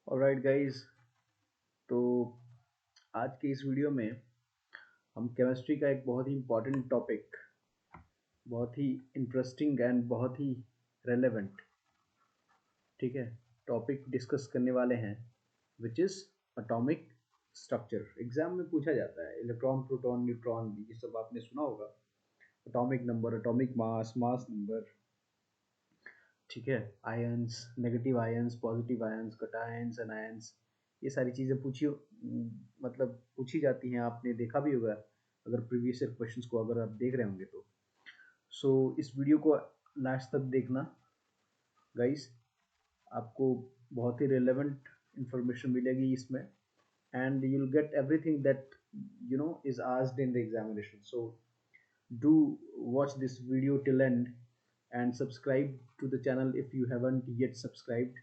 Alright guys, तो आज के इस वीडियो में हम केमिस्ट्री का एक बहुत ही इम्पोर्टेंट टॉपिक, बहुत ही इंटरेस्टिंग एंड बहुत ही रेलेवेंट, ठीक है, टॉपिक डिस्कस करने वाले हैं, which is atomic structure. Exam में पूछा जाता है इलेक्ट्रॉन, प्रोटॉन, न्यूट्रॉन, ये सब आपने सुना होगा। Atomic number, atomic mass, mass number, ठीक है, ions, negative ions, positive ions, cations, anions, ये सारी चीज़ें मतलब पूछी जाती हैं। आपने देखा भी होगा अगर प्रीवियस ईयर क्वेश्चंस को अगर आप देख रहे होंगे तो। सो इस वीडियो को लास्ट तक देखना गाइस, आपको बहुत ही रिलेवेंट इंफॉर्मेशन मिलेगी इसमें, and you will get everything that is asked in the examination. So do watch this video till end and subscribe to the channel if you haven't yet subscribed,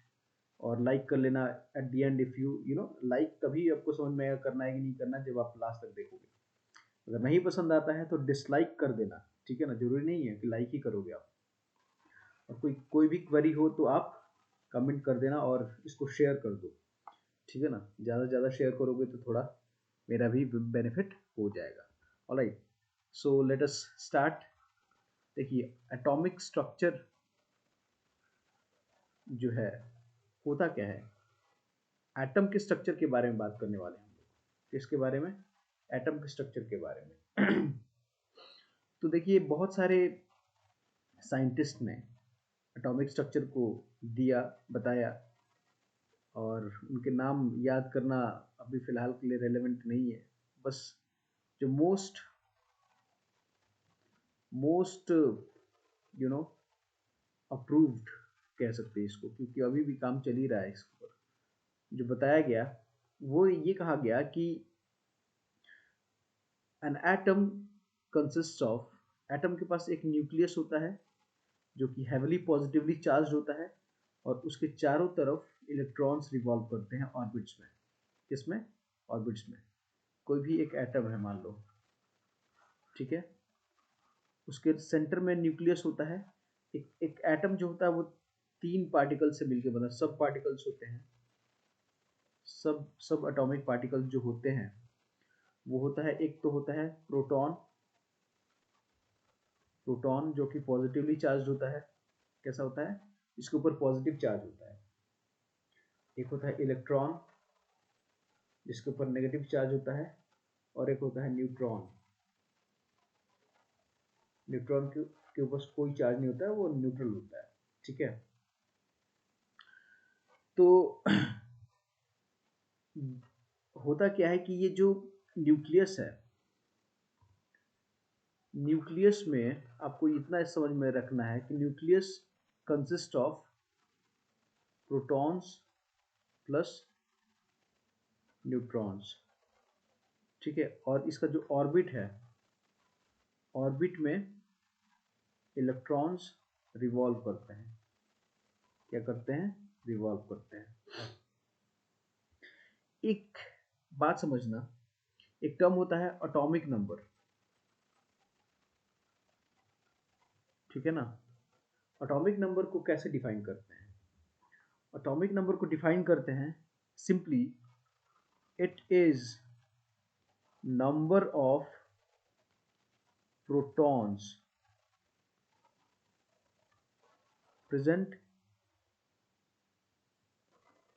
और like कर लेना at the end. If you like तभी आपको समझ में आएगा करना है कि नहीं करना जब आप लास्ट तक देखोगे। अगर नहीं पसंद आता है तो डिसलाइक कर देना, ठीक है ना, जरूरी नहीं है कि लाइक ही करोगे आप। और कोई भी क्वेरी हो तो आप कमेंट कर देना और इसको शेयर कर दो, ठीक है ना। ज़्यादा से ज़्यादा शेयर करोगे तो थोड़ा मेरा भी बेनिफिट हो जाएगा। Alright, so let us start. देखिए, एटॉमिक स्ट्रक्चर जो है होता क्या है। एटम के स्ट्रक्चर के बारे में बात करने वाले हैं हम लोग। किसके बारे में? एटम के स्ट्रक्चर के बारे में। तो देखिए, बहुत सारे साइंटिस्ट ने एटॉमिक स्ट्रक्चर को दिया, बताया, और उनके नाम याद करना अभी फ़िलहाल के लिए रेलेवेंट नहीं है। बस जो most most you know approved कह सकते हैं इसको, क्योंकि अभी भी काम चल ही रहा है इस पर। जो बताया गया वो ये कहा गया कि an atom consist of, atom के पास एक न्यूक्लियस होता है जो कि हेवली पॉजिटिवली चार्ज होता है, और उसके चारों तरफ इलेक्ट्रॉन्स रिवॉल्व करते हैं ऑर्बिट्स में। किसमें? ऑर्बिट्स में। कोई भी एक एटम है मान लो, ठीक है, उसके सेंटर में न्यूक्लियस होता है। एक एटम जो होता है वो तीन पार्टिकल से मिलकर बना, सब पार्टिकल्स होते हैं। सब एटॉमिक पार्टिकल्स जो होते हैं वो होता है, एक तो होता है प्रोटॉन, प्रोटॉन जो कि पॉजिटिवली चार्ज होता है। कैसा होता है? इसके ऊपर पॉजिटिव चार्ज होता है। एक होता है इलेक्ट्रॉन जिसके ऊपर नेगेटिव चार्ज होता है, और एक होता है न्यूट्रॉन। न्यूट्रॉन के ऊपर कोई चार्ज नहीं होता है, वो न्यूट्रल होता है, ठीक है। तो होता क्या है कि ये जो न्यूक्लियस है, न्यूक्लियस में आपको इतना समझ में रखना है कि nucleus consist of protons plus neutrons, ठीक है। और इसका जो ऑर्बिट है, ऑर्बिट में इलेक्ट्रॉन्स रिवॉल्व करते हैं। क्या करते हैं? रिवॉल्व करते हैं। एक बात समझना, एक टर्म होता है एटॉमिक नंबर, ठीक है ना। एटॉमिक नंबर को कैसे डिफाइन करते हैं? एटॉमिक नंबर को डिफाइन करते हैं simply, it is number of protons present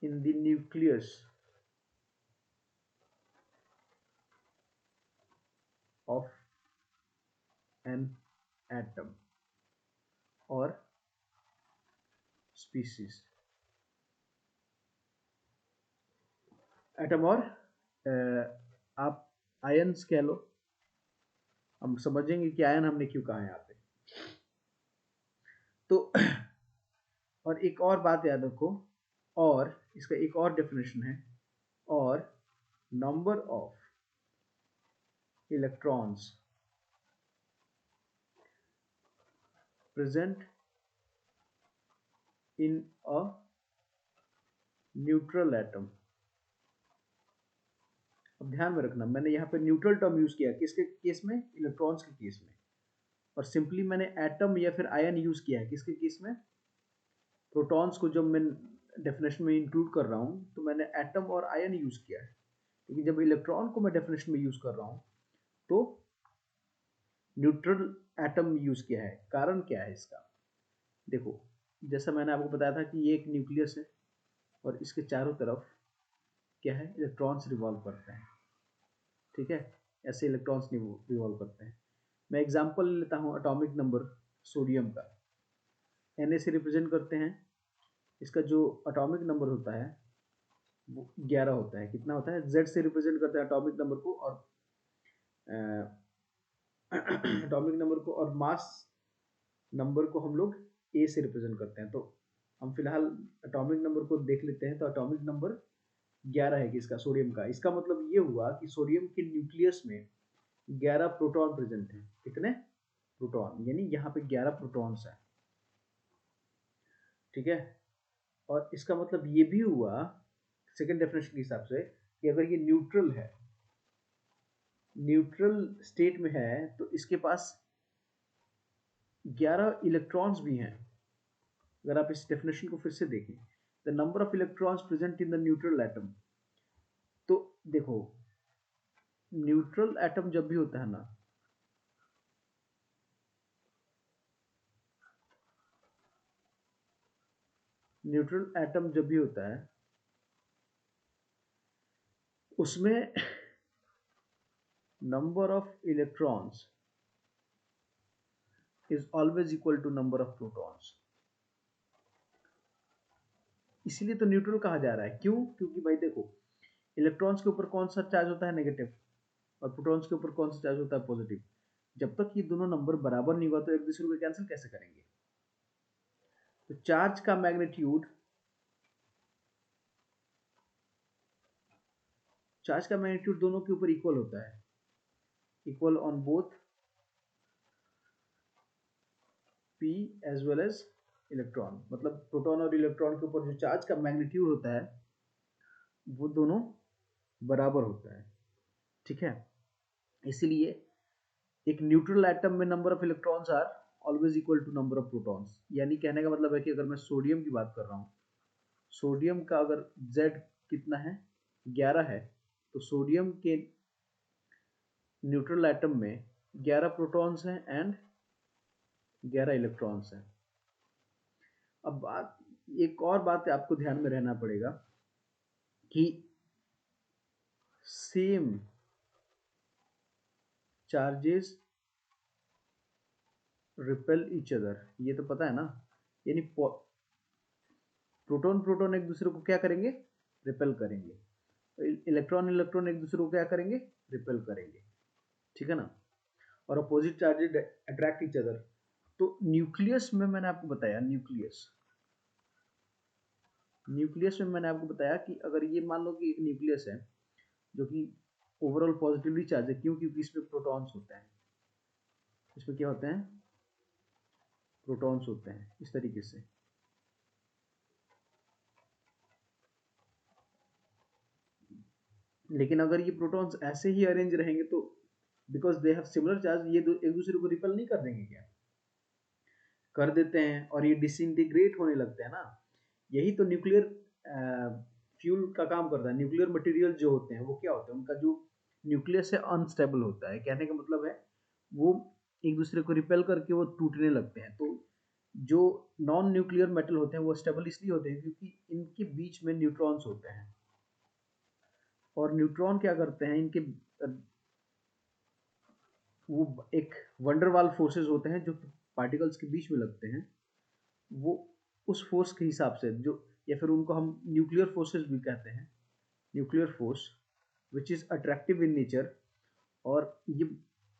in the nucleus of an atom or species। Atom और आप आयंस कह लो, हम समझेंगे कि आयन हमने क्यों कहा है यहाँ पे। तो और एक और बात याद रखो, और इसका एक और डेफिनेशन है, और number of electrons present in a neutral atom. अब ध्यान में रखना, मैंने यहाँ पे न्यूट्रल टर्म यूज किया किसके केस में? इलेक्ट्रॉन्स के केस में। और सिंपली मैंने एटम या फिर आयन यूज किया है किसके केस में? प्रोटॉन्स को जब मैं डेफिनेशन में इंक्लूड कर रहा हूँ तो मैंने एटम और आयन यूज किया है, लेकिन जब इलेक्ट्रॉन को मैं डेफिनेशन में यूज कर रहा हूँ तो न्यूट्रल एटम यूज किया है। कारण क्या है इसका? देखो, जैसा मैंने आपको बताया था कि ये एक न्यूक्लियस है और इसके चारों तरफ क्या है, इलेक्ट्रॉन्स रिवॉल्व करते हैं। ठीक है, ऐसे इलेक्ट्रॉन्स रिवॉल्व करते हैं। मैं एग्जांपल लेता हूँ एटॉमिक नंबर सोडियम का, Na से रिप्रेजेंट करते हैं। इसका जो एटॉमिक नंबर होता है वो 11 होता है। कितना होता है? Z से रिप्रेजेंट करते हैं एटॉमिक नंबर को, और एटॉमिक नंबर को, और मास नंबर को हम लोग A से रिप्रेजेंट करते हैं। तो हम फिलहाल एटॉमिक नंबर को देख लेते हैं। तो एटॉमिक नंबर 11 है किसका? सोडियम का। इसका मतलब ये हुआ कि सोडियम के न्यूक्लियस में 11 प्रोटॉन प्रेजेंट हैं। कितने प्रोटॉन? यानी यहाँ पे 11 प्रोटॉन्स हैं। ठीक है, और इसका मतलब ये भी हुआ सेकेंड डेफिनेशन के हिसाब से कि अगर ये न्यूट्रल है, न्यूट्रल स्टेट में है, तो इसके पास 11 इलेक्ट्रॉन्स भी हैं। अगर आप इस डेफिनेशन को फिर से देखें, the number of electrons present in the neutral atom, तो देखो न्यूट्रल एटम जब भी होता है ना, न्यूट्रल एटम जब भी होता है उसमें number of electrons is always equal to number of protons. इसीलिए तो न्यूट्रल कहा जा रहा है। क्यों? क्योंकि भाई देखो, इलेक्ट्रॉन्स के ऊपर कौन सा चार्ज होता है? नेगेटिव। और प्रोटॉन्स के ऊपर कौन सा चार्ज होता है? पॉजिटिव। जब तक ये दोनों नंबर बराबर नहीं हुआ तो एक दूसरे को कैंसिल कैसे करेंगे? तो चार्ज का मैग्नीट्यूड, चार्ज का मैग्नीट्यूड दोनों के ऊपर इक्वल होता है, equal on both P as well as electron. मतलब प्रोटॉन और इलेक्ट्रॉन के ऊपर जो चार्ज का मैग्नीट्यूड होता है वो दोनों बराबर होता है। ठीक है, इसीलिए एक न्यूट्रल एटम में number of electrons are always equal to number of protons. यानी कहने का मतलब है कि अगर मैं सोडियम की बात कर रहा हूँ, सोडियम का अगर Z कितना है? 11 है, तो सोडियम के न्यूट्रल एटम में 11 प्रोटॉन्स हैं एंड 11 इलेक्ट्रॉन्स हैं। अब बात, एक और बात आपको ध्यान में रहना पड़ेगा कि same charges repel each other, ये तो पता है ना। यानी प्रोटॉन प्रोटॉन एक दूसरे को क्या करेंगे? रिपेल करेंगे। इलेक्ट्रॉन इलेक्ट्रॉन एक दूसरे को क्या करेंगे? रिपेल करेंगे। ठीक है ना। और opposite charges attract each other. तो न्यूक्लियस में मैंने आपको बताया, न्यूक्लियस में मैंने आपको बताया कि अगर ये मान लो कि एक न्यूक्लियस है जो कि ओवरऑल पॉजिटिवली चार्ज है। क्यों? क्योंकि इसमें प्रोटॉन्स होते हैं। इसमें क्या होते हैं? प्रोटॉन्स होते हैं, इस तरीके से। लेकिन अगर ये प्रोटॉन्स ऐसे ही अरेंज रहेंगे तो because they have similar charge, ये एक दूसरे को रिपेल नहीं कर देंगे क्या? कर देते हैं, और ये डिसइंटीग्रेट होने लगते हैं ना। यही तो न्यूक्लियर फ्यूल का काम करता है। न्यूक्लियर मटेरियल जो होते हैं वो क्या होते हैं? उनका जो न्यूक्लियस है अनस्टेबल होता है। कहने का मतलब है वो एक दूसरे को रिपेल करके वो टूटने लगते हैं। तो जो नॉन न्यूक्लियर मेटल होते हैं वो स्टेबल इसलिए होते हैं क्योंकि इनके बीच में न्यूट्रॉन्स होते हैं। और न्यूट्रॉन क्या करते हैं? इनके वो एक वंडरवाल फोर्सेस होते हैं जो पार्टिकल्स के बीच में लगते हैं। वो उस फोर्स के हिसाब से जो, या फिर उनको हम न्यूक्लियर फोर्सेस भी कहते हैं, nuclear force which is attractive in nature. और ये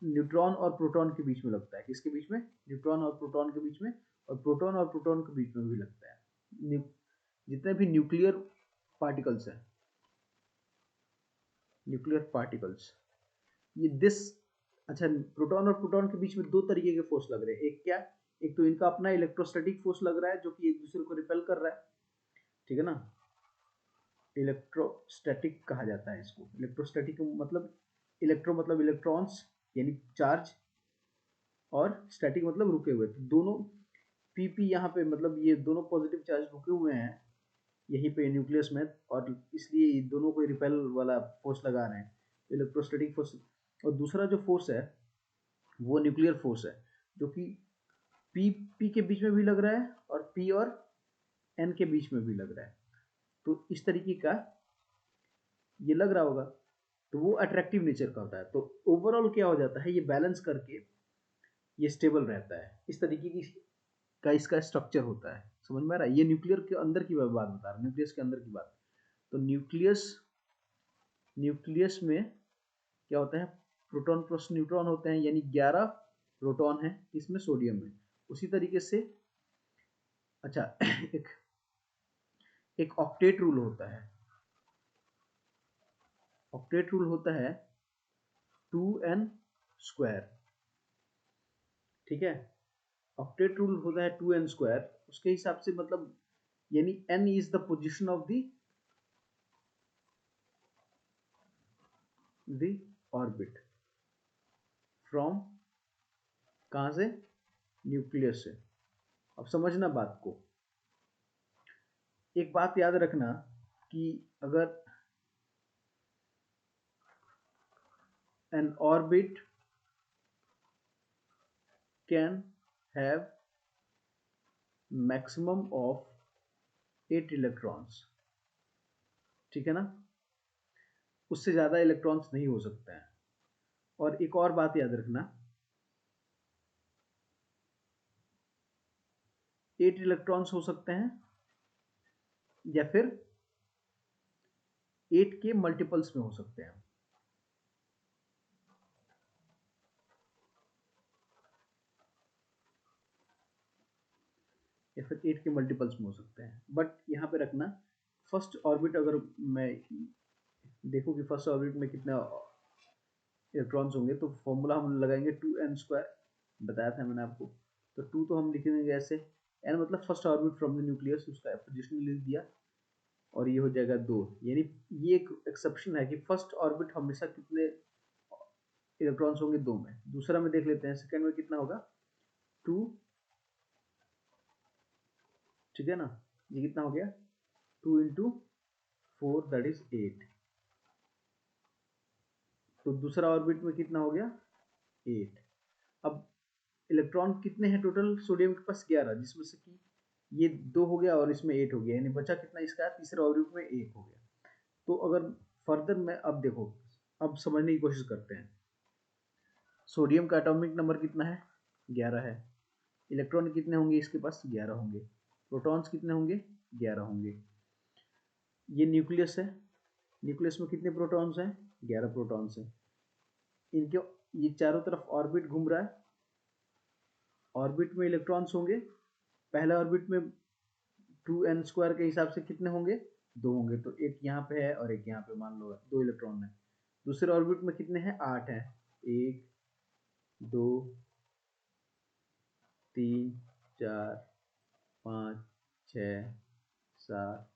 न्यूट्रॉन और प्रोटॉन के बीच में लगता है। किसके बीच में? न्यूट्रॉन और प्रोटॉन के बीच में। और प्रोटॉन और प्रोटॉन के बीच में भी लगता है। जितने भी न्यूक्लियर पार्टिकल्स हैं, न्यूक्लियर पार्टिकल्स, ये दिस, अच्छा, प्रोटॉन और प्रोटॉन के बीच में दो तरीके के फोर्स लग रहे हैं। एक क्या? एक तो इनका अपना इलेक्ट्रोस्टैटिक फोर्स लग रहा है जो कि एक दूसरे को रिपेल कर रहा है। ठीक है ना। इलेक्ट्रोस्टैटिक कहा जाता है इसको। इलेक्ट्रोस्टैटिक मतलब, इलेक्ट्रो मतलब इलेक्ट्रॉन्स यानी चार्ज, और स्टैटिक मतलब रुके हुए। तो दोनों पीपी यहाँ पे मतलब ये दोनों पॉजिटिव चार्ज रुके हुए हैं, यहीं पे न्यूक्लियस में, और इसलिए दोनों को रिपेल वाला फोर्स लगा रहे हैं, इलेक्ट्रोस्टैटिक फोर्स। और दूसरा जो फोर्स है वो न्यूक्लियर फोर्स है, जो कि पी पी के बीच में भी लग रहा है और पी और एन के बीच में भी लग रहा है। तो इस तरीके का ये लग रहा होगा, तो वो अट्रैक्टिव नेचर का होता है। तो ओवरऑल क्या हो जाता है, ये बैलेंस करके ये स्टेबल रहता है। इस तरीके की का इसका स्ट्रक्चर होता है। समझ में आ रहा है? ये न्यूक्लियर के अंदर की बात बता रहा हूँ, न्यूक्लियस के अंदर की बात। तो न्यूक्लियस न्यूक्लियस में क्या होता है, प्रोटॉन प्लस न्यूट्रॉन होते हैं, यानी 11 प्रोटॉन है इसमें, सोडियम में। उसी तरीके से अच्छा एक एक ऑक्टेट रूल होता है। ऑक्टेट रूल होता है 2n स्क्वायर, ठीक है। ऑक्टेट रूल होता है 2n स्क्वायर, उसके हिसाब से मतलब यानी n is the position of the orbit from, कहां से, न्यूक्लियस से। अब समझना बात को, एक बात याद रखना कि अगर an orbit can have maximum of 8 electrons, ठीक है ना, उससे ज्यादा इलेक्ट्रॉन्स नहीं हो सकते हैं। और एक और बात याद रखना, 8 इलेक्ट्रॉन्स हो सकते हैं या फिर 8 के मल्टीपल्स में हो सकते हैं, या फिर 8 के मल्टीपल्स में हो सकते हैं। बट यहाँ पे रखना, फर्स्ट ऑर्बिट अगर मैं देखूँ कि फर्स्ट ऑर्बिट में कितने इलेक्ट्रॉन्स होंगे, तो फॉर्मूला हम लगाएंगे 2n स्क्वायर, बताया था मैंने आपको। तो 2 तो हम लिखेंगे ऐसे, n मतलब first orbit from the nucleus, उसका पोजीशन लिख दिया, और ये हो जाएगा 2। यानी ये एक एक्सेप्शन है कि फर्स्ट ऑर्बिट हमेशा कितने इलेक्ट्रॉन्स होंगे, 2 में। दूसरा में देख लेते हैं, सेकंड में कितना होगा, 2, ठीक है ना। ये कितना हो गया, 2 इंटू 4 दैट इज 8। तो दूसरा ऑर्बिट में कितना हो गया, 8। अब इलेक्ट्रॉन कितने हैं टोटल, सोडियम के पास 11, जिसमें से कि ये 2 हो गया और इसमें 8 हो गया, यानी बचा कितना इसका, तीसरे ऑर्बिट में 1 हो गया। तो अगर फर्दर में अब देखो, अब समझने की कोशिश करते हैं। सोडियम का एटॉमिक नंबर कितना है, 11 है। इलेक्ट्रॉन कितने होंगे इसके पास, 11 होंगे। प्रोटॉन्स कितने होंगे, 11 होंगे। ये न्यूक्लियस है, न्यूक्लियस में कितने प्रोटॉन्स हैं, 11 प्रोटॉन्स हैं। इनके ये चारों तरफ ऑर्बिट घूम रहा है, ऑर्बिट में इलेक्ट्रॉन्स होंगे। पहले ऑर्बिट में 2n स्क्वायर के हिसाब से कितने होंगे, 2 होंगे। तो एक यहाँ पे है और एक यहाँ पे, मान लो 2 इलेक्ट्रॉन है। दूसरे ऑर्बिट में कितने हैं, 8 है। 1 2 3 4 5 6 7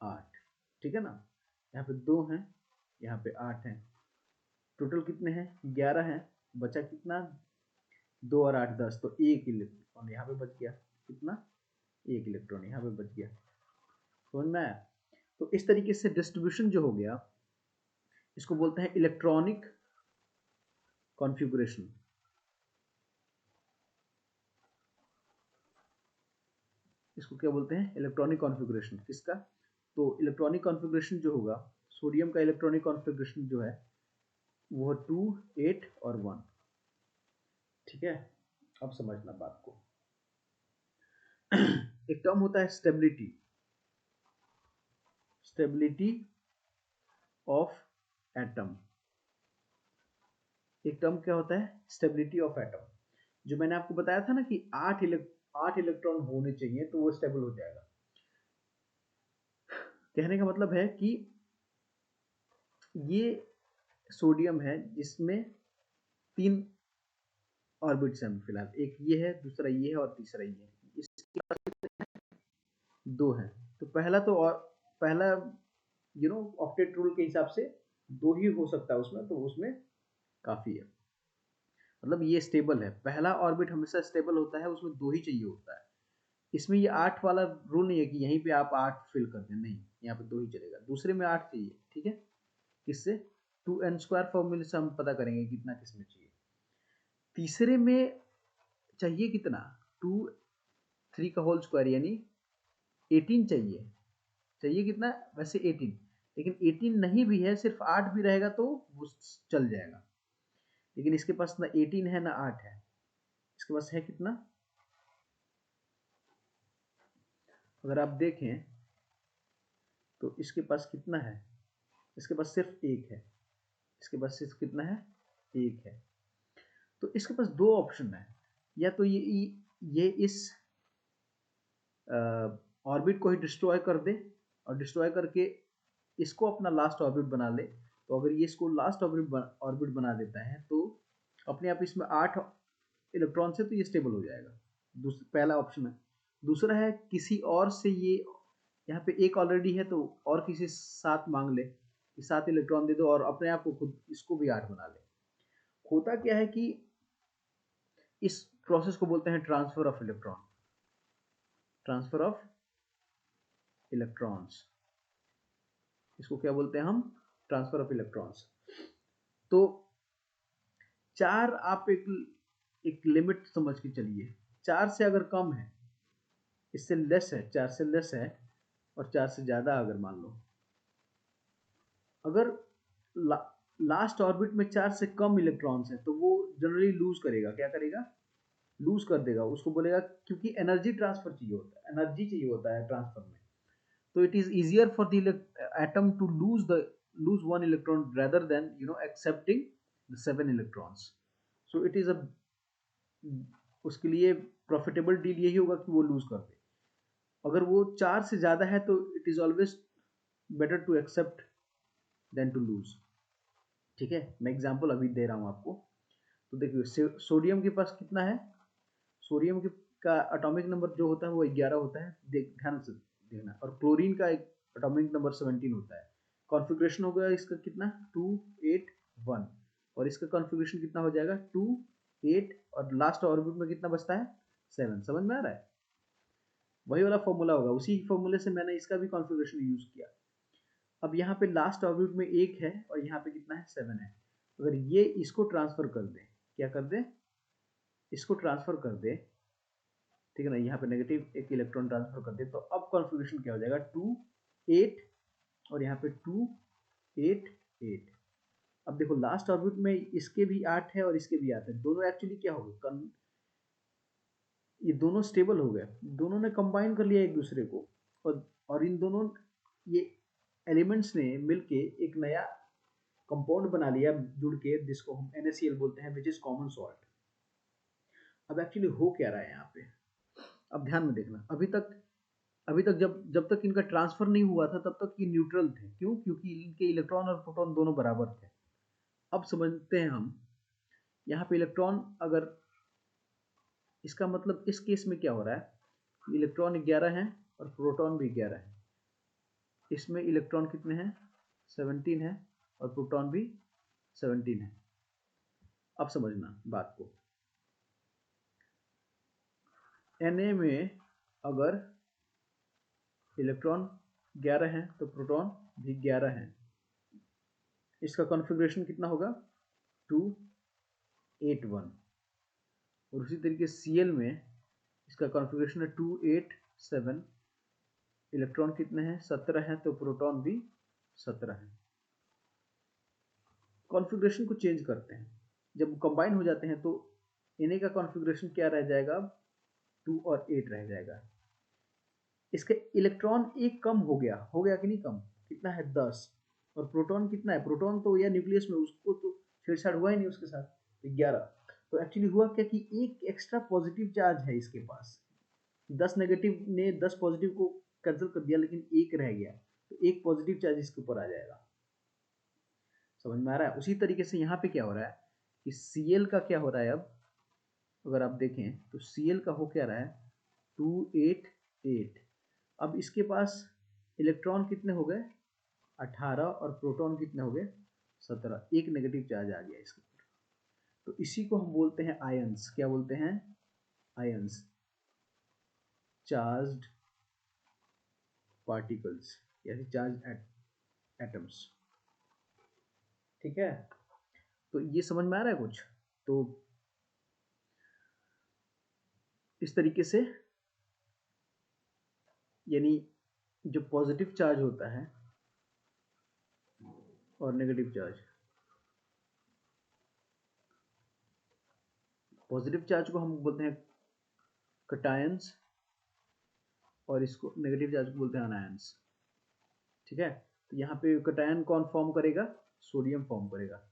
8, ठीक है ना। यहाँ पे 2 हैं, यहाँ पे 8 हैं। टोटल कितने हैं, 11 हैं। बचा कितना, 2 और 8 10, तो एक इलेक्ट्रॉन यहाँ पे बच गया। कितना, एक इलेक्ट्रॉन यहाँ पे बच गया। समझ में आया? तो इस तरीके से डिस्ट्रीब्यूशन जो हो गया, इसको बोलते हैं इलेक्ट्रॉनिक कॉन्फ़िगरेशन। इसको क्या बोलते हैं, इलेक्ट्रॉनिक कॉन्फ़िगरेशन। किसका, तो इलेक्ट्रॉनिक कॉन्फ़िगरेशन जो होगा, सोडियम का इलेक्ट्रॉनिक कॉन्फ़िगरेशन जो है वो 2 8 और 1, ठीक है। अब समझना बात को। एक टर्म होता है स्टेबिलिटी, स्टेबिलिटी ऑफ एटम। एक टर्म क्या होता है, स्टेबिलिटी ऑफ एटम। जो मैंने आपको बताया था ना कि 8 इलेक्ट्रॉन होने चाहिए तो वो स्टेबल हो जाएगा। कहने का मतलब है कि ये सोडियम है जिसमें 3 ऑर्बिट्स हैं फिलहाल, एक ये है, दूसरा ये है और तीसरा ये है। इसके पास 2 हैं। तो पहला तो, और पहला ऑक्टेट रूल के हिसाब से 2 ही हो सकता है उसमें, तो उसमें काफी है। मतलब ये स्टेबल है, पहला ऑर्बिट हमेशा स्टेबल होता है, उसमें 2 ही चाहिए होता है। इसमें ये 8 वाला रूल नहीं है कि यहीं पे आप 8 फिल कर दें, नहीं, यहाँ पे 2 ही चलेगा। दूसरे में 8 चाहिए, ठीक है, किससे? 2n² फॉर्मूले से हम पता करेंगे कितना किसमें चाहिए। तीसरे में चाहिए कितना? 2 3 का होल स्क्वायर यानी 18 चाहिए। चाहिए कितना? वैसे 18, लेकिन 18 नहीं भी है, सिर्फ 8 भी रहेगा तो वो चल जाएगा। लेकिन इसके पास ना 18 है ना 8 है, इसके पास है कितना? अगर आप देखें तो इसके पास कितना है? इसके पास सिर्फ 1 है। इसके पास सिर्फ कितना है? 1 है। तो इसके पास 2 ऑप्शन है, या तो ये इस ऑर्बिट को ही डिस्ट्रॉय कर दे, और डिस्ट्रॉय करके इसको अपना लास्ट ऑर्बिट बना ले। तो अगर ये इसको लास्ट ऑर्बिट बना देता है तो अपने आप इसमें 8 इलेक्ट्रॉन से तो ये स्टेबल हो जाएगा। पहला ऑप्शन है। दूसरा है किसी और से, ये यहाँ पे एक ऑलरेडी है तो और किसी 7 मांग ले कि 7 इलेक्ट्रॉन दे दो, और अपने आप को खुद इसको भी 8 बना ले। होता क्या है कि इस प्रोसेस को बोलते हैं transfer of electron. Transfer of electrons, इसको क्या बोलते हैं हम? Transfer of electrons. तो 4 आप एक लिमिट समझ के चलिए। 4 से अगर कम है, इससे लेस है, 4 से लेस है, और 4 से ज्यादा अगर मान लो, अगर लास्ट ऑर्बिट में 4 से कम इलेक्ट्रॉन्स है तो वो जनरली लूज करेगा। क्या करेगा? लूज कर देगा। उसको बोलेगा, क्योंकि एनर्जी ट्रांसफर चाहिए होता है, एनर्जी चाहिए होता है ट्रांसफर में। तो it is easier for the atom to lose one electron rather than accepting the 7 electrons. So it is a, उसके लिए प्रॉफिटेबल डील यही होगा कि वो लूज कर दे। अगर वो 4 से ज्यादा है तो it is always better to accept than to lose. ठीक है, मैं एग्जांपल अभी दे रहा हूं आपको। तो देखिए सोडियम के पास कितना है? सोडियम के का एटॉमिक नंबर जो होता है वो 11 होता है, ध्यान से देखना। और क्लोरीन का एक एटॉमिक नंबर 17 होता है। कॉन्फ़िगरेशन हो गया इसका कितना? 2 8 1, और इसका कॉन्फ़िगरेशन कितना हो जाएगा? 2 8, और लास्ट ऑर्बिट में कितना बचता है? 7। समझ में आ रहा है? वही वाला फॉर्मूला होगा, उसी फॉर्मूले से मैंने इसका भी कॉन्फ़िगरेशन यूज किया। अब यहाँ पे लास्ट ऑर्बिट में 1 है और यहाँ पे कितना है? 7 है। अगर ये इसको ट्रांसफर कर दे, क्या कर दे? इसको ट्रांसफर कर दे, ठीक है ना, यहाँ पे नेगेटिव एक इलेक्ट्रॉन ट्रांसफर कर दे, तो अब कॉन्फ़िगरेशन क्या हो जाएगा? 2 8, और यहाँ पे 2 8 8। अब देखो लास्ट ऑर्बिट में इसके भी 8 है और इसके भी 8 है, दोनों एक्चुअली क्या हो गए? ये दोनों स्टेबल हो गए, दोनों ने कंबाइन कर लिया एक दूसरे को, और इन दोनों ये एलिमेंट्स ने मिलके एक नया कंपाउंड बना लिया जुड़ के, जिसको हम NaCl बोलते हैं, विच इज कॉमन सॉल्ट। अब एक्चुअली हो क्या रहा है यहाँ पे? अब ध्यान में देखना। अभी तक जब तक इनका ट्रांसफर नहीं हुआ था तब तक ये न्यूट्रल थे। क्यों? क्योंकि इनके इलेक्ट्रॉन और प्रोटॉन दोनों बराबर थे। अब समझते हैं हम, यहाँ पे इलेक्ट्रॉन, अगर इसका मतलब इस केस में क्या हो रहा है? इलेक्ट्रॉन 11 है और प्रोटॉन भी 11 है। इसमें इलेक्ट्रॉन कितने हैं? 17 है, और प्रोटॉन भी 17 है। अब समझना बात को। Na में अगर इलेक्ट्रॉन 11 है तो प्रोटॉन भी 11 है। इसका कॉन्फ़िगरेशन कितना होगा? 2 8 1। और उसी तरीके Cl में इसका कॉन्फ़िगरेशन है 2 8 7। इलेक्ट्रॉन कितने हैं? 17 है, तो प्रोटॉन भी 17 है। कॉन्फ़िगरेशन को चेंज करते हैं, जब कंबाइन हो जाते हैं तो Na का कॉन्फ़िगरेशन क्या रह जाएगा? 2 और 8 रह जाएगा। इसके इलेक्ट्रॉन एक कम हो गया कि नहीं कम? कितना है? 10। और प्रोटॉन कितना है? प्रोटॉन तो या न्यूक्लियस में, उसको तो छेड़छाड़ हुआ ही नहीं उसके साथ, 11। तो एक्चुअली हुआ क्या कि एक एक्स्ट्रा पॉजिटिव चार्ज है इसके पास। 10 नेगेटिव ने 10 पॉजिटिव को कैंसिल कर दिया, लेकिन एक रह गया, तो एक पॉजिटिव चार्ज इसके ऊपर आ जाएगा। समझ में आ रहा है? उसी तरीके से यहाँ पे क्या हो रहा है कि Cl का क्या हो रहा है? अब अगर आप देखें तो Cl का हो क्या रहा है? 2 8 8। अब इसके पास इलेक्ट्रॉन कितने हो गए? 18, और प्रोटॉन कितने हो गए? 17। एक नेगेटिव चार्ज आ गया इसके ऊपर। तो इसी को हम बोलते हैं आयंस। क्या बोलते हैं? आयंस। चार्ज्ड पार्टिकल्स यानी चार्ज एटम्स। ठीक है, तो ये समझ में आ रहा है कुछ? तो इस तरीके से यानी जो पॉजिटिव चार्ज होता है और नेगेटिव चार्ज, पॉजिटिव चार्ज को हम बोलते हैं कटायंस और इसको नेगेटिव चार्ज को बोलते हैं अनायंस। ठीक है, तो यहाँ पे कटायन कौन फॉर्म करेगा? सोडियम फॉर्म करेगा,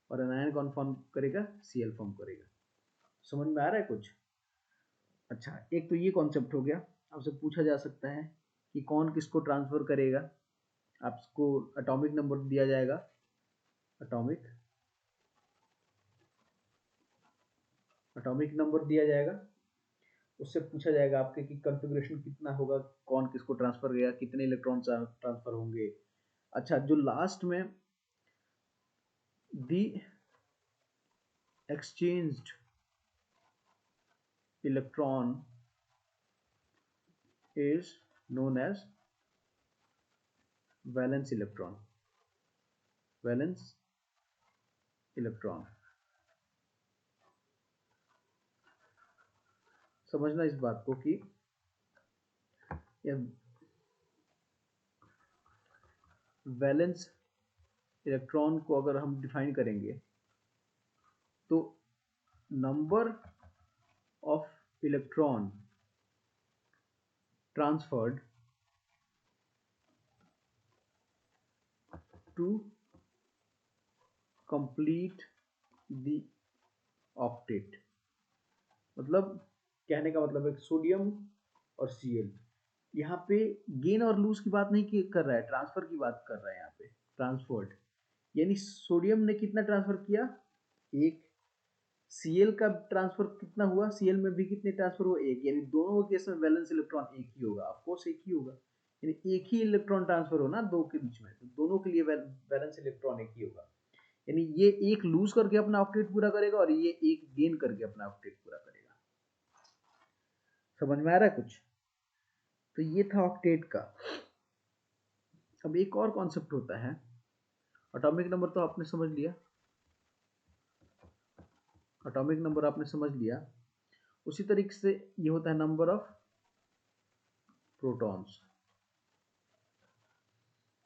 और अनायन कौन फॉर्म करेगा? Cl फॉर्म करेगा। समझ में आ रहा है कुछ? अच्छा, एक तो ये कॉन्सेप्ट हो गया। आपसे पूछा जा सकता है कि कौन किसको ट्रांसफर करेगा। आपको एटॉमिक नंबर दिया जाएगा, एटॉमिक नंबर दिया जाएगा, उससे पूछा जाएगा आपके कि कॉन्फ़िगरेशन कितना होगा, कौन किसको ट्रांसफर करेगा, कितने इलेक्ट्रॉन ट्रांसफर होंगे। अच्छा, जो लास्ट में दी exchanged electron is known as valence electron, valence electron। समझना इस बात को कि वैलेंस इलेक्ट्रॉन को अगर हम डिफाइन करेंगे तो number of electron transferred to complete the octet. मतलब कहने का मतलब है सोडियम और Cl यहाँ पे गेन और लूज की बात नहीं कर रहा है, ट्रांसफर की बात कर रहा है। यहाँ पे ट्रांसफर्ड यानी सोडियम ने कितना ट्रांसफर किया? एक। Cl का ट्रांसफर कितना हुआ? Cl में भी कितने ट्रांसफर हुआ? एक। यानी दोनों केस में वैलेंस इलेक्ट्रॉन एक ही होगा, ऑफ कोर्स एक ही होगा। यानी एक ही इलेक्ट्रॉन ट्रांसफर हो ना दो के बीच में, तो दोनों के लिए वैलेंस इलेक्ट्रॉन एक ही होगा। यानी ये एक लूज करके अपना ऑक्टेट पूरा करेगा और ये एक गेन करके अपना ऑक्टेट पूरा करेगा। समझ में आ रहा है कुछ? तो ये था ऑक्टेट का। अब एक और कॉन्सेप्ट होता है, एटॉमिक नंबर तो आपने समझ लिया, एटॉमिक नंबर आपने समझ लिया। उसी तरीके से ये होता है नंबर ऑफ प्रोटॉन्स।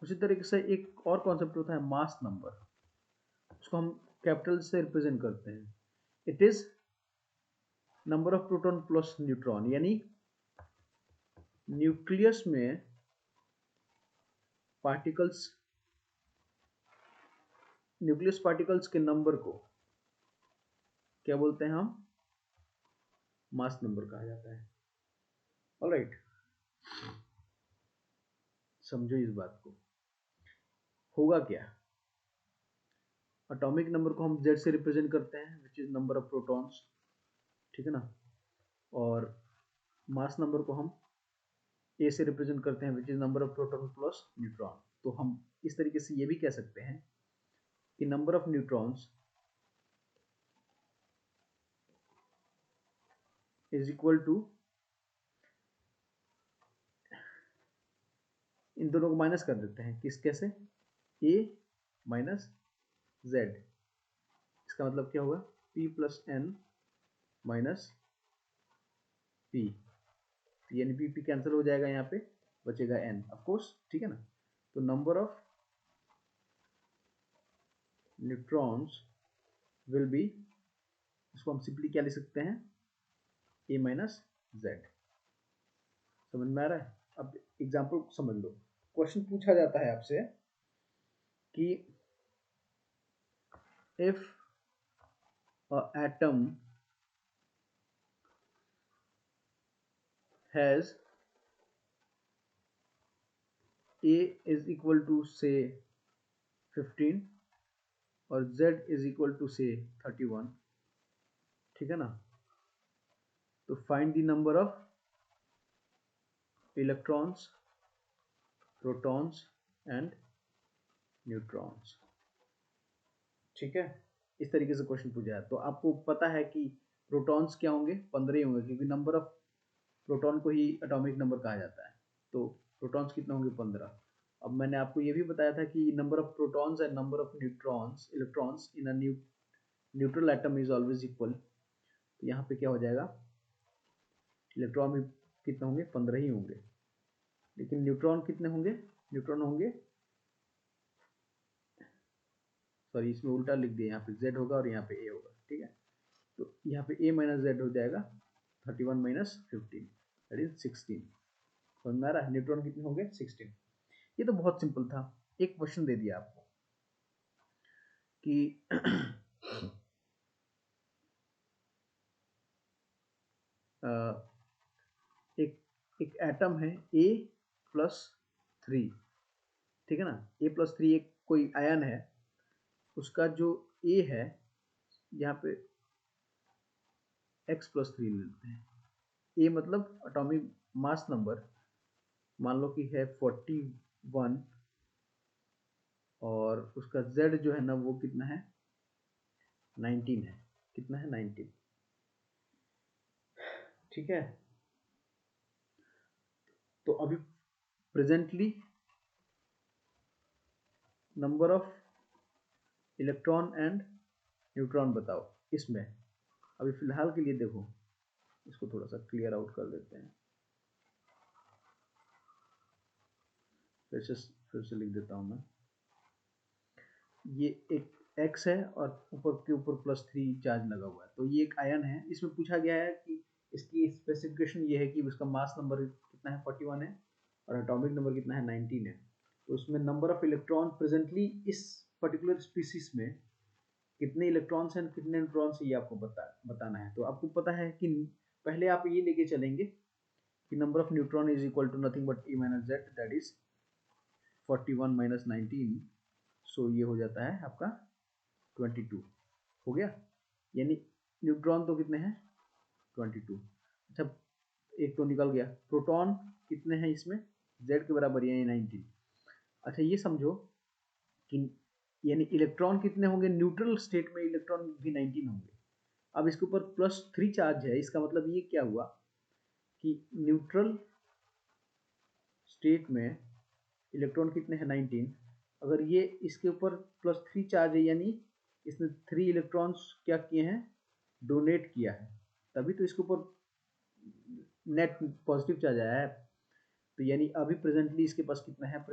उसी तरीके से एक और कॉन्सेप्ट होता है मास नंबर, उसको हम कैपिटल से रिप्रेजेंट करते हैं। It is number of proton plus neutron, यानी न्यूक्लियस में पार्टिकल्स, न्यूक्लियस पार्टिकल्स के नंबर को क्या बोलते हैं हम? मास नंबर कहा जाता है। ऑलराइट, समझो इस बात को। होगा क्या? एटॉमिक नंबर को हम Z से रिप्रेजेंट करते हैं, which is number of protons. ठीक है ना? और मास नंबर को हम A से रिप्रेजेंट करते हैं, which is number of proton plus neutron. तो हम इस तरीके से ये भी कह सकते हैं कि number of neutrons is equal to, इन दोनों को माइनस कर देते हैं, किस कैसे? A minus Z। इसका मतलब क्या होगा? P plus N minus P, यानी P कैंसिल हो जाएगा, यहाँ पे बचेगा N ऑफ कोर्स। ठीक है ना? तो number of neutrons will be, इसको हम सिंपली क्या लिख सकते हैं? A minus Z। समझ में आ रहा है? अब एग्जाम्पल समझ लो। क्वेश्चन पूछा जाता है आपसे कि if a atom has A is equal to say 15 और Z is equal to say 31, ठीक है ना? तो find the number of electrons, protons and neutrons. ठीक है, इस तरीके से क्वेश्चन पूछा है। तो आपको पता है कि प्रोटॉन्स क्या होंगे? 15 ही होंगे, क्योंकि नंबर ऑफ प्रोटॉन को ही एटॉमिक नंबर कहा जाता है। तो प्रोटॉन्स कितने होंगे? 15। अब मैंने आपको ये भी बताया था कि number of protons and number of neutrons electrons in a neutral atom is always equal. तो यहाँ पे क्या हो जाएगा? इलेक्ट्रॉन भी कितने होंगे? 15 ही होंगे। लेकिन न्यूट्रॉन कितने होंगे? न्यूट्रॉन होंगे, सॉरी इसमें उल्टा लिख दिया, यहाँ पे z होगा और यहाँ पे a होगा, ठीक है। तो यहाँ पे a माइनस जेड हो जाएगा 31 माइनस 15 दैट इज 16। समझ में आ रहा है? न्यूट्रॉन कितने होंगे? 16। ये तो बहुत सिंपल था। एक क्वेश्चन दे दिया आपको कि एक एक एटम है A+3, ठीक है ना। A+3 एक कोई आयन है, उसका जो A है, यहाँ पे X+3 लेते हैं। A मतलब एटॉमिक मास नंबर, मान लो कि है 41, और उसका Z जो है ना वो कितना है? 19 है। कितना है? 19, ठीक है। तो अभी presently number of electron and neutron बताओ इसमें। अभी फिलहाल के लिए देखो, इसको थोड़ा सा क्लियर आउट कर देते हैं। फिर से फिर से लिख देता हूँ मैं। ये एक X है और ऊपर के ऊपर +3 चार्ज लगा हुआ है। तो ये एक आयन है। इसमें पूछा गया है कि इसकी स्पेसिफिकेशन ये है कि उसका मास नंबर कितना है? 41 है, और एटॉमिक नंबर कितना है? 19 है। तो उसमें नंबर ऑफ इलेक्ट्रॉन प्रेजेंटली इस पर्टिकुलर स्पीसीज में कितने इलेक्ट्रॉन्स हैं, कितने न्यूट्रॉन्स हैं, ये आपको बताना है। तो आपको पता है कि पहले आप ये लेके चलेंगे कि number of neutron is equal to nothing but E minus z that is 41 minus 19। So ये हो जाता है आपका 22। हो गया? यानी न्यूट्रॉन तो कितने हैं? 22। अच्छा, एक तो निकल गया। प्रोटॉन कितने हैं इसमें? Z के बराबर यानी 19। अच्छा ये समझो कि यानी इलेक्ट्रॉन कितने होंगे? न्यूट्रल स्टेट में इलेक्ट्रॉन भी 19 होंगे। अब इसके ऊपर +3 चार्ज है, इसका मतलब ये क्या हुआ कि न्यूट्रल स्टेट में इलेक्ट्रॉन कितने हैं? 19। अगर ये इसके ऊपर +3 चार्ज है, यानी इसने 3 इलेक्ट्रॉन्स क्या किए हैं? डोनेट किया है, तभी तो इसके ऊपर नेट पॉजिटिव चार्ज आया है। तो यानी अभी प्रेजेंटली इसके पास कितना है?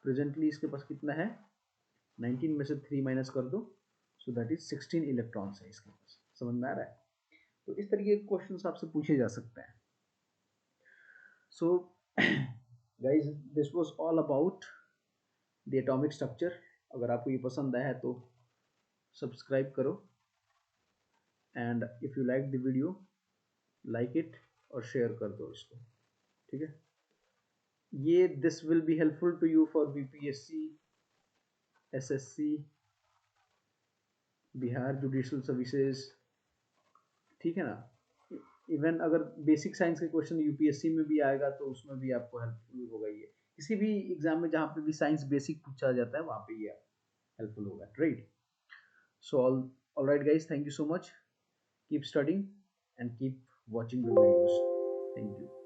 प्रेजेंटली इसके पास कितना है? 19 में से 3 माइनस कर दो, सो दैट इज 16 इलेक्ट्रॉन्स है इसके पास। समझ में आ रहा है? तो इस तरीके के क्वेश्चन आपसे पूछे जा सकते हैं। So guys, this was all about the atomic structure. अगर आपको ये पसंद आया है तो सब्सक्राइब करो, and if you like the video like it और शेयर कर दो इसको, ठीक है। ये this will be helpful to you for BPSC, SSC, Bihar judicial services, ठीक है ना। इवन अगर बेसिक साइंस के क्वेश्चन UPSC में भी आएगा तो उसमें भी आपको हेल्पफुल होगा। ये किसी भी एग्जाम में जहाँ पे भी साइंस बेसिक पूछा जाता है वहाँ पे ये हेल्पफुल होगा, right. So all right guys, thank you so much, keep studying and keep watching the videos. Thank you.